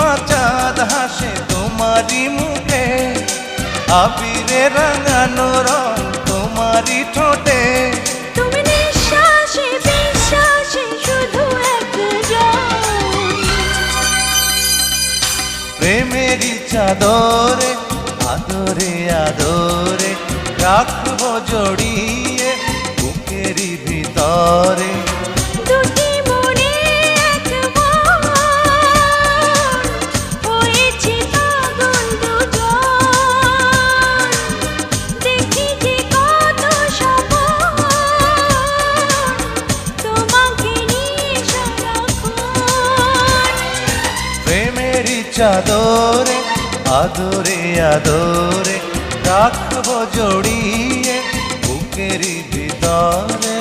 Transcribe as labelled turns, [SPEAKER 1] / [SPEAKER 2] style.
[SPEAKER 1] পূর্ণিমা চাঁদ হাসে তোমারই মুখে, আবিরে রাঙানো রং তোমারই ঠোঁটে।
[SPEAKER 2] তুমি নিঃশ্বাসে বিশ্বাসে শুধু একজন,
[SPEAKER 1] প্রেমেরই চাদরে আদরে আদরে রাখবো জড়িয়ে বুকেরই ভিতরে।
[SPEAKER 2] দুটি মনে এক মন, হয়েছে পাগল দুজন। দেখি যে কত স্বপন তোমাকে নিয়ে সারাক্ষণ।
[SPEAKER 1] প্রেমেরই চাদরে আদরে আদরে রাখবো জড়িয়ে বুকেরই ভিতরে।